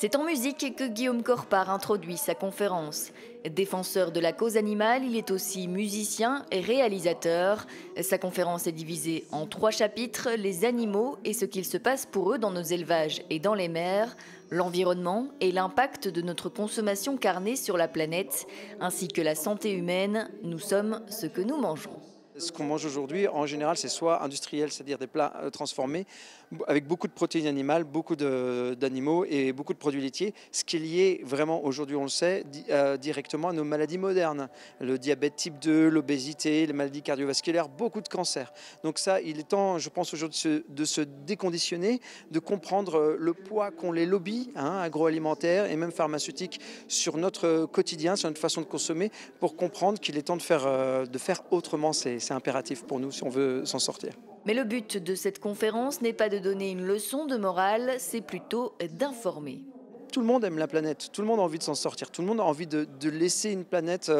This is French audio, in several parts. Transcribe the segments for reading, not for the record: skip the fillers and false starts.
C'est en musique que Guillaume Corpart introduit sa conférence. Défenseur de la cause animale, il est aussi musicien et réalisateur. Sa conférence est divisée en 3 chapitres, les animaux et ce qu'il se passe pour eux dans nos élevages et dans les mers, l'environnement et l'impact de notre consommation carnée sur la planète, ainsi que la santé humaine. Nous sommes ce que nous mangeons. Ce qu'on mange aujourd'hui, en général, c'est soit industriel, c'est-à-dire des plats transformés, avec beaucoup de protéines animales, beaucoup d'animaux et beaucoup de produits laitiers, ce qui est lié vraiment, aujourd'hui on le sait, directement à nos maladies modernes. Le diabète type 2, l'obésité, les maladies cardiovasculaires, beaucoup de cancers. Donc ça, il est temps, je pense aujourd'hui, de se déconditionner, de comprendre le poids qu'ont les lobbies agroalimentaires et même pharmaceutiques sur notre quotidien, sur notre façon de consommer, pour comprendre qu'il est temps de faire autrement. C'est impératif pour nous si on veut s'en sortir. Mais le but de cette conférence n'est pas de donner une leçon de morale, c'est plutôt d'informer. Tout le monde aime la planète, tout le monde a envie de s'en sortir, tout le monde a envie de laisser une planète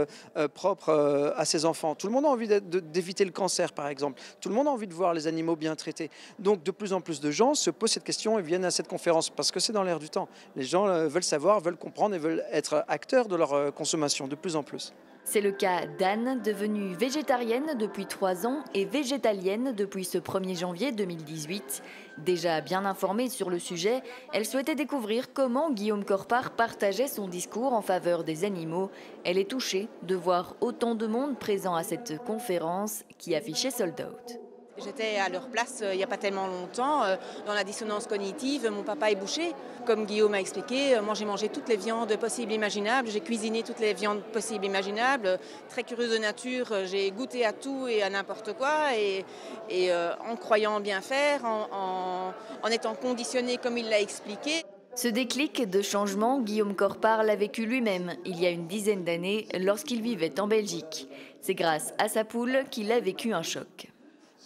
propre à ses enfants, tout le monde a envie d'éviter le cancer par exemple, tout le monde a envie de voir les animaux bien traités. Donc de plus en plus de gens se posent cette question et viennent à cette conférence parce que c'est dans l'air du temps. Les gens veulent savoir, veulent comprendre et veulent être acteurs de leur consommation de plus en plus. C'est le cas d'Anne, devenue végétarienne depuis 3 ans et végétalienne depuis ce 1er janvier 2018. Déjà bien informée sur le sujet, elle souhaitait découvrir comment Guillaume Corpart partageait son discours en faveur des animaux. Elle est touchée de voir autant de monde présent à cette conférence qui affichait sold out. J'étais à leur place il n'y a pas tellement longtemps, dans la dissonance cognitive. Mon papa est boucher. Comme Guillaume a expliqué, moi j'ai mangé toutes les viandes possibles et imaginables. J'ai cuisiné toutes les viandes possibles et imaginables. Très curieuse de nature, j'ai goûté à tout et à n'importe quoi. Et en croyant bien faire, en étant conditionné comme il l'a expliqué. Ce déclic de changement, Guillaume Corpart l'a vécu lui-même il y a une dizaine d'années lorsqu'il vivait en Belgique. C'est grâce à sa poule qu'il a vécu un choc.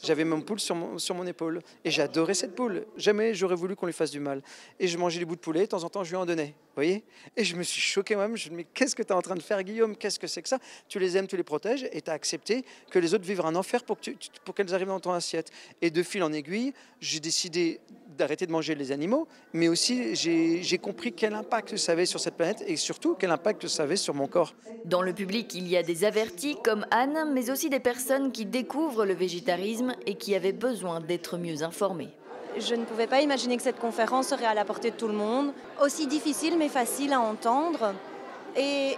J'avais mon poule sur mon épaule et j'adorais cette poule. Jamais j'aurais voulu qu'on lui fasse du mal. Et je mangeais des bouts de poulet, de temps en temps je lui en donnais. Vous voyez ? Et je me suis choqué moi-même. Je me dis, mais qu'est-ce que tu es en train de faire, Guillaume ? Qu'est-ce que c'est que ça ? Tu les aimes, tu les protèges et tu as accepté que les autres vivent un enfer pour qu'elles arrivent dans ton assiette. Et de fil en aiguille, j'ai décidé d'arrêter de manger les animaux, mais aussi j'ai compris quel impact ça avait sur cette planète et surtout quel impact ça avait sur mon corps. Dans le public, il y a des avertis comme Anne, mais aussi des personnes qui découvrent le végétarisme et qui avaient besoin d'être mieux informées. Je ne pouvais pas imaginer que cette conférence serait à la portée de tout le monde, aussi difficile mais facile à entendre. Et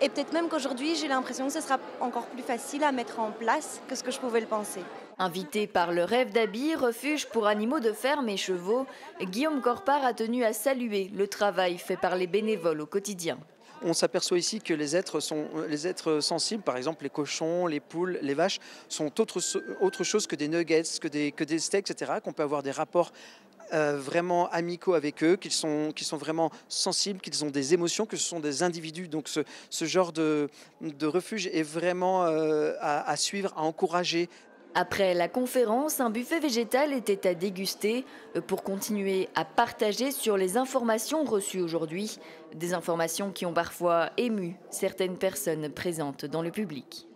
peut-être même qu'aujourd'hui, j'ai l'impression que ce sera encore plus facile à mettre en place que ce que je pouvais le penser. Invité par le Rêve d'Aby, refuge pour animaux de ferme et chevaux, Guillaume Corpart a tenu à saluer le travail fait par les bénévoles au quotidien. On s'aperçoit ici que les êtres sensibles, par exemple les cochons, les poules, les vaches, sont autre chose que des nuggets, que des steaks, etc., qu'on peut avoir des rapports vraiment amicaux avec eux, qu'ils sont vraiment sensibles, qu'ils ont des émotions, que ce sont des individus. Donc ce genre de refuge est vraiment à suivre, à encourager. Après la conférence, un buffet végétal était à déguster pour continuer à partager sur les informations reçues aujourd'hui. Des informations qui ont parfois ému certaines personnes présentes dans le public.